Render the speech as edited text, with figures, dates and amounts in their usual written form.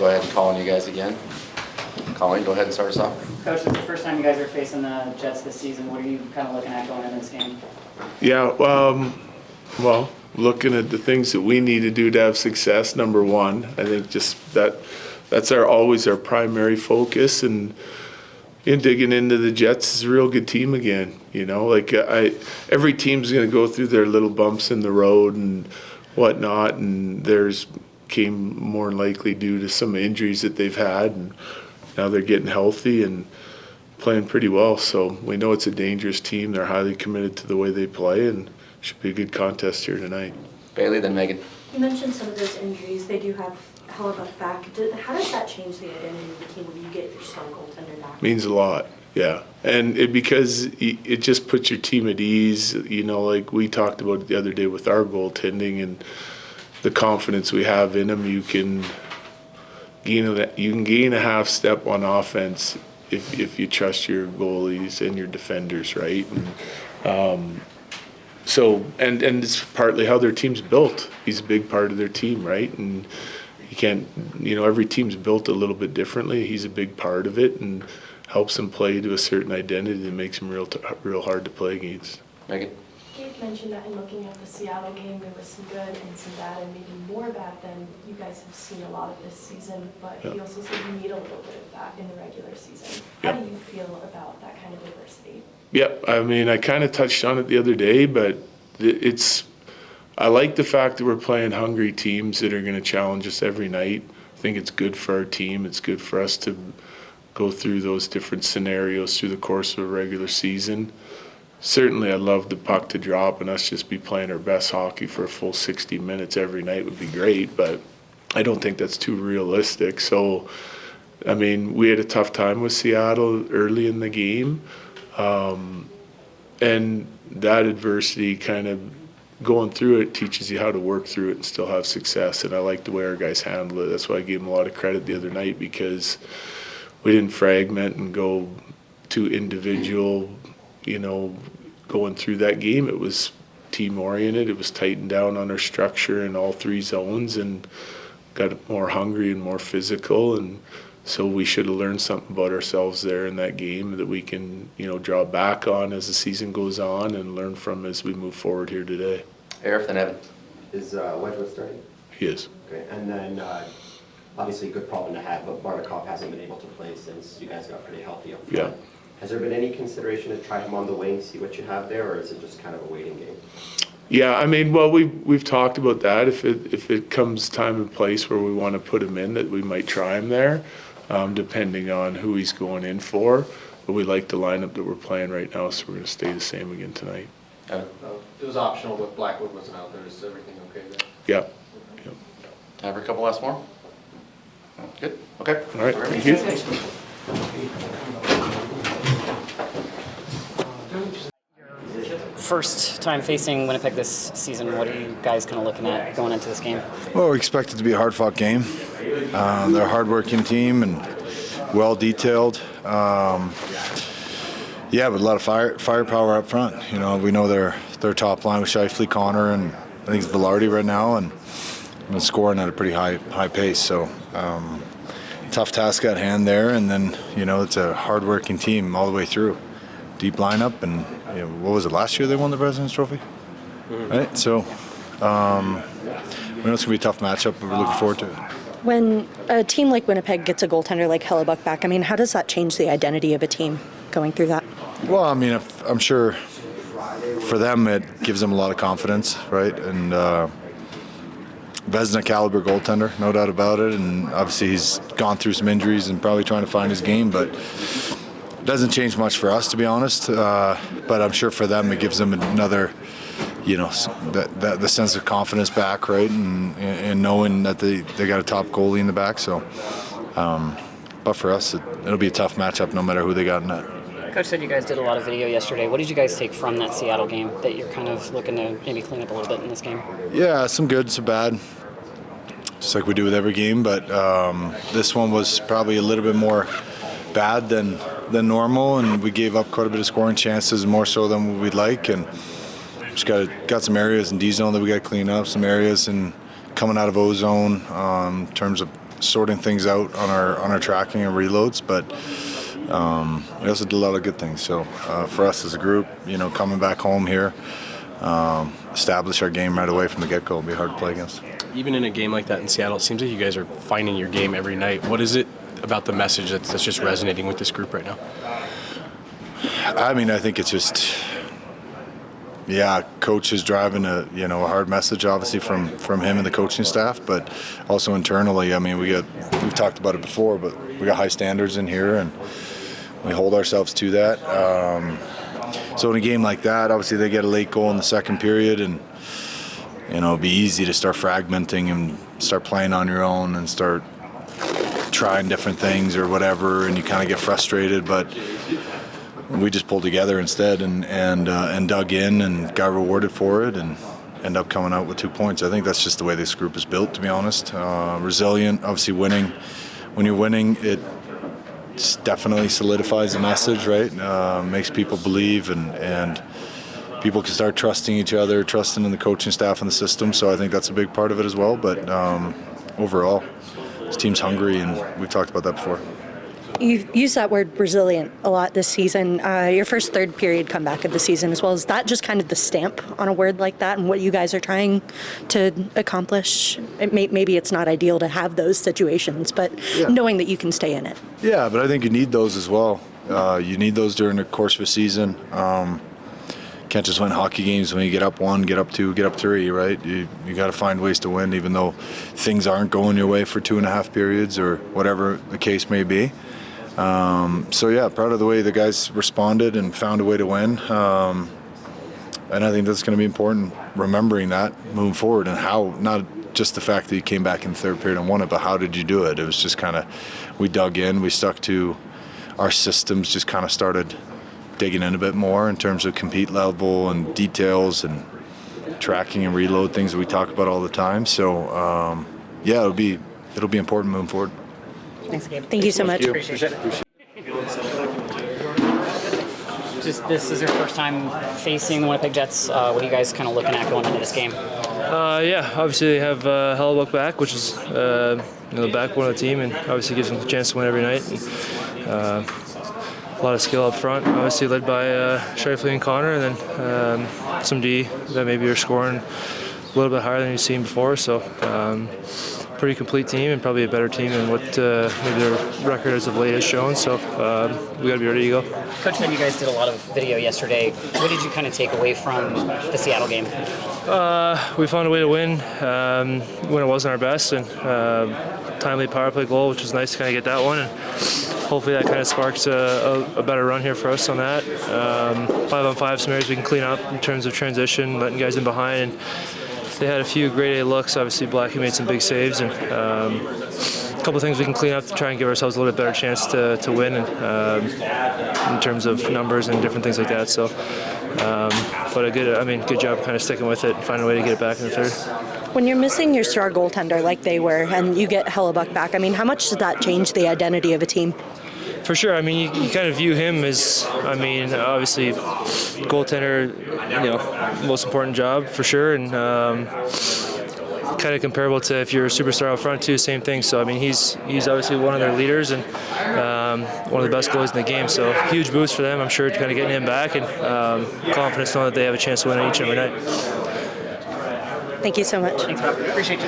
go ahead and call on you guys again. Colleen, go ahead and start us off. Coach, it's the first time you guys are facing the Jets this season. What are you kind of looking at going into this game? Yeah, well, looking at the things that we need to do to have success, number one, I think just that's always our primary focus, and digging into the Jets is a real good team again. You know, like every team's going to go through their little bumps in the road and whatnot, and theirs came more likely due to some injuries that they've had, and now they're getting healthy and playing pretty well. So we know it's a dangerous team. They're highly committed to the way they play, and should be a good contest here tonight. Bailey, then Megan. You mentioned some of those injuries. They do have Hellebuck back. How does that change the identity of the team when you get your star goaltender back? Means a lot, yeah. And because it just puts your team at ease. You know, like we talked about the other day with our goaltending and the confidence we have in them. You can gain a half step on offense if you trust your goalies and your defenders, right? And, so it's partly how their team's built. He's a big part of their team, right? And you can't, every team's built a little bit differently. He's a big part of it and helps them play to a certain identity that makes them real hard to play against. Megan. Gabe mentioned that in looking at the Seattle game, there was some good and some bad, and maybe more bad than you guys have seen a lot of this season, but he also said you need a little bit of that in the regular season. How do you feel about that kind of diversity? Yep, I mean, I kind of touched on it the other day, but I like the fact that we're playing hungry teams that are going to challenge us every night. I think it's good for our team. It's good for us to go through those different scenarios through the course of a regular season. Certainly, I'd love the puck to drop and us just be playing our best hockey for a full 60 minutes every night would be great, but I don't think that's too realistic. So, I mean, we had a tough time with Seattle early in the game, and that adversity kind of going through it teaches you how to work through it and still have success, and I like the way our guys handled it. That's why I gave them a lot of credit the other night, because we didn't fragment and go to individual, going through that game. It was team-oriented. It was tightened down on our structure in all three zones and got more hungry and more physical, and so we should have learned something about ourselves there in that game that we can, draw back on as the season goes on and learn from as we move forward here today. Arif, then Evan. Is Wedgwood starting? He is. Okay, and then obviously a good problem to have, but Bartikov hasn't been able to play since you guys got pretty healthy up front. Yeah. Has there been any consideration to try him on the wing, see what you have there, or is it just kind of a waiting game? Yeah, I mean, well, we've talked about that. If it comes time and place where we want to put him in, that we might try him there, depending on who he's going in for. But we like the lineup that we're playing right now, so we're going to stay the same again tonight. It was optional, but Blackwood wasn't out there. Is everything okay there? Yeah. Time for a couple last more? Good. Okay. All right. Thank you. First time facing Winnipeg this season. What are you guys kind of looking at going into this game? Well, we expect it to be a hard-fought game. They're a hard-working team and well-detailed. Yeah, with a lot of firepower up front. We know their top line with Scheifele, Connor, and I think it's Velarde right now, and scoring at a pretty high pace. So tough task at hand there, and then it's a hard-working team all the way through. Deep lineup, and what was it, last year they won the President's Trophy? Mm-hmm. Right, so we know it's going to be a tough matchup, but we're looking forward to it. When a team like Winnipeg gets a goaltender like Hellebuck back, I mean, how does that change the identity of a team going through that? Well, I mean, I'm sure for them it gives them a lot of confidence, right? And Bednar caliber goaltender, no doubt about it, and obviously he's gone through some injuries and probably trying to find his game, but it doesn't change much for us, to be honest, but I'm sure for them it gives them another, the sense of confidence back, right, and knowing that they got a top goalie in the back. So, but for us, it'll be a tough matchup no matter who they got in that. Coach said you guys did a lot of video yesterday. What did you guys take from that Seattle game that you're kind of looking to maybe clean up a little bit in this game? Yeah, some good, some bad, just like we do with every game, but this one was probably a little bit more bad than normal, and we gave up quite a bit of scoring chances, more so than we'd like, and just got some areas in D zone that we got to clean up, some areas in coming out of O zone in terms of sorting things out on our tracking and reloads, but we also did a lot of good things. So for us as a group, coming back home here, establish our game right away from the get-go will be hard to play against. Even in a game like that in Seattle, it seems like you guys are finding your game every night. What is it about the message that's just resonating with this group right now? I mean, I think it's just, coach is driving a hard message, obviously from him and the coaching staff, but also internally. I mean, we've talked about it before, but we got high standards in here, and we hold ourselves to that. So in a game like that, obviously they get a late goal in the second period, and it'd be easy to start fragmenting and start playing on your own and start trying different things or whatever, and you kind of get frustrated. But we just pulled together instead and dug in and got rewarded for it and end up coming out with 2 points. I think that's just the way this group is built, to be honest. Resilient, obviously winning. When you're winning, it definitely solidifies the message, right? Makes people believe and people can start trusting each other, trusting in the coaching staff and the system. So I think that's a big part of it as well. But overall, this team's hungry, and we've talked about that before. You've used that word resilient a lot this season. Your first third period comeback of the season as well. Is that just kind of the stamp on a word like that and what you guys are trying to accomplish? Maybe it's not ideal to have those situations, but knowing that you can stay in it. Yeah, but I think you need those as well. You need those during the course of a season. Can't just win hockey games when you get up 1, get up 2, get up 3, right? You got to find ways to win, even though things aren't going your way for 2.5 periods or whatever the case may be. Proud of the way the guys responded and found a way to win. And I think that's going to be important, remembering that moving forward, and how, not just the fact that you came back in the third period and won it, but how did you do it? It was just kind of, we dug in, we stuck to our systems, just kind of started digging in a bit more in terms of compete level and details and tracking and reload, things that we talk about all the time. So it'll be important moving forward. Thanks, Gabe. Thank you so much. Appreciate it. This is your first time facing the Winnipeg Jets. What are you guys kind of looking at going into this game? Obviously they have Hellebuck back, which is the backbone of the team, and obviously gives them a chance to win every night. And, a lot of skill up front, obviously led by Scheifele and Connor, and then some D that maybe are scoring a little bit higher than you've seen before. So pretty complete team, and probably a better team than what maybe their record as of late has shown. So we got to be ready to go. Coach said you guys did a lot of video yesterday. What did you kind of take away from the Seattle game? We found a way to win when it wasn't our best, and timely power play goal, which was nice to kind of get that one. And hopefully that kind of sparks a better run here for us on that. 5-on-5, some areas we can clean up in terms of transition, letting guys in behind. And they had a few grade A looks. Obviously, Blackie made some big saves, and a couple of things we can clean up to try and give ourselves a little bit better chance to win, and in terms of numbers and different things like that. So, but good job kind of sticking with it and finding a way to get it back in the third. When you're missing your star goaltender like they were, and you get Hellebuck back, how much does that change the identity of a team? For sure. You kind of view him as, obviously, goaltender, most important job for sure, and kind of comparable to if you're a superstar up front too, same thing. So he's obviously one of their leaders and one of the best goalies in the game. So huge boost for them, I'm sure, to kind of getting him back, and confidence knowing that they have a chance to win each and every night. Thank you so much. Thanks, Rob. Appreciate you.